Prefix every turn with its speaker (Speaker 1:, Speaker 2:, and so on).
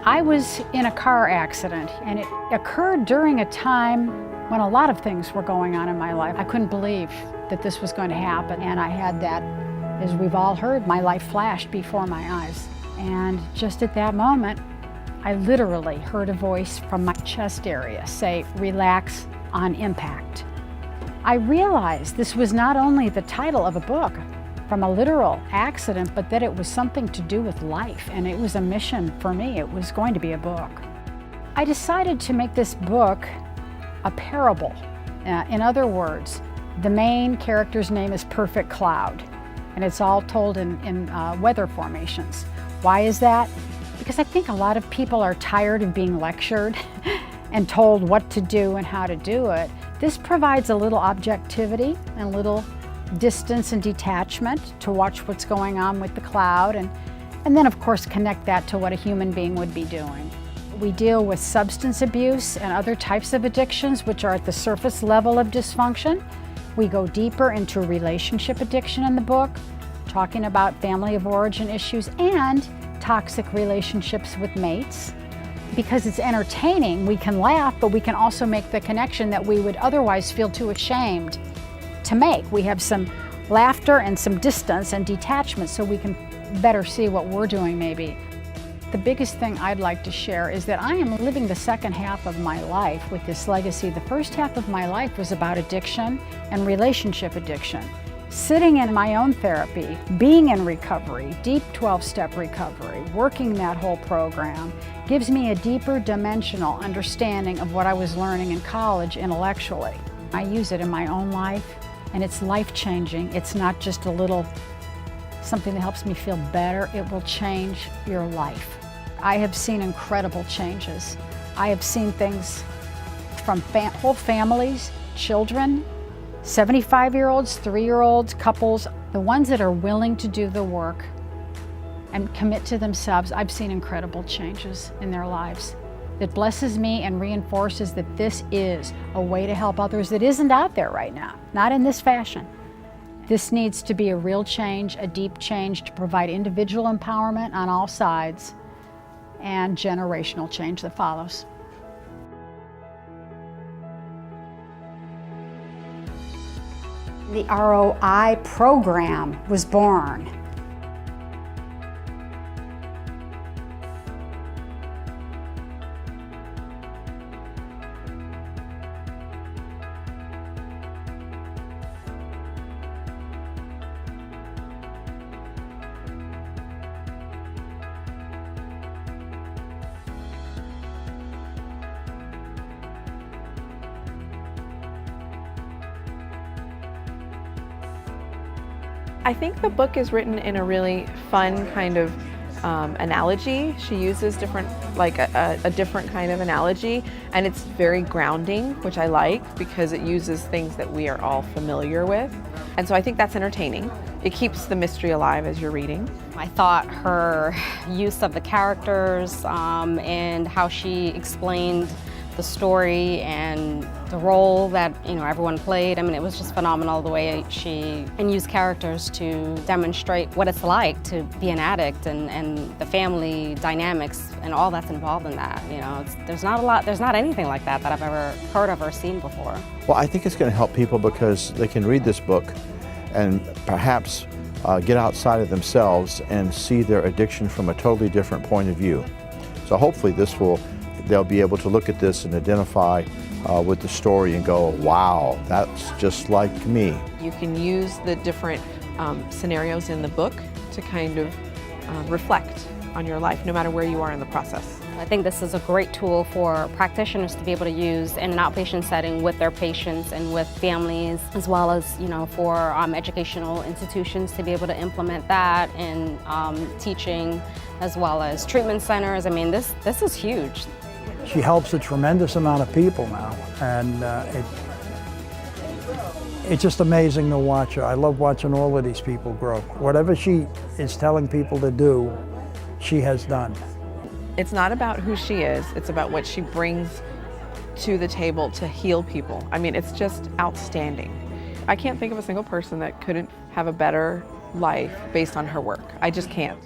Speaker 1: I was in a car accident, and it occurred during a time when a lot of things were going on in my life. I couldn't believe that this was going to happen, and I had that, as we've all heard, my life flashed before my eyes. And just at that moment, I literally heard a voice from my chest area say, "Relax on impact." I realized this was not only the title of a book from a literal accident, but that it was something to do with life, and it was a mission for me. It was going to be a book. I decided to make this book a parable. In other words, the main character's name is Perfect Cloud, and it's all told in weather formations. Why is that? Because I think a lot of people are tired of being lectured and told what to do and how to do it. This provides a little objectivity and a little distance and detachment to watch what's going on with the cloud, and then of course connect that to what a human being would be doing. We deal with substance abuse and other types of addictions which are at the surface level of dysfunction. We go deeper into relationship addiction in the book, talking about family of origin issues and toxic relationships with mates. Because it's entertaining, we can laugh, but we can also make the connection that we would otherwise feel too ashamed to make. We have some laughter and some distance and detachment so we can better see what we're doing maybe. The biggest thing I'd like to share is that I am living the second half of my life with this legacy. The first half of my life was about addiction and relationship addiction. Sitting in my own therapy, being in recovery, deep 12-step recovery, working that whole program, gives me a deeper dimensional understanding of what I was learning in college intellectually. I use it in my own life, and it's life-changing. It's not just a little something that helps me feel better. It will change your life. I have seen incredible changes. I have seen things from whole families, children, 75-year-olds, 3-year-olds, couples, the ones that are willing to do the work and commit to themselves. I've seen incredible changes in their lives. That blesses me and reinforces that this is a way to help others that isn't out there right now, not in this fashion. This needs to be a real change, a deep change to provide individual empowerment on all sides and generational change that follows. The ROI program was born.
Speaker 2: I think the book is written in a really fun kind of analogy. She uses different, like a different kind of analogy, and it's very grounding, which I like because it uses things that we are all familiar with. And so I think that's entertaining. It keeps the mystery alive as you're reading.
Speaker 3: I thought her use of the characters and how she explained the story and the role that everyone played. I mean, it was just phenomenal the way she used characters to demonstrate what it's like to be an addict and the family dynamics and all that's involved in that. There's not anything like that I've ever heard of or seen before.
Speaker 4: Well, I think it's going to help people because they can read this book and perhaps get outside of themselves and see their addiction from a totally different point of view. So hopefully they'll be able to look at this and identify with the story and go, wow, that's just like me.
Speaker 2: You can use the different scenarios in the book to kind of reflect on your life, no matter where you are in the process.
Speaker 3: I think this is a great tool for practitioners to be able to use in an outpatient setting with their patients and with families, as well as for educational institutions to be able to implement that in teaching, as well as treatment centers. I mean, this is huge.
Speaker 5: She helps a tremendous amount of people now, and it's just amazing to watch her. I love watching all of these people grow. Whatever she is telling people to do, she has done.
Speaker 2: It's not about who she is, it's about what she brings to the table to heal people. I mean, it's just outstanding. I can't think of a single person that couldn't have a better life based on her work. I just can't.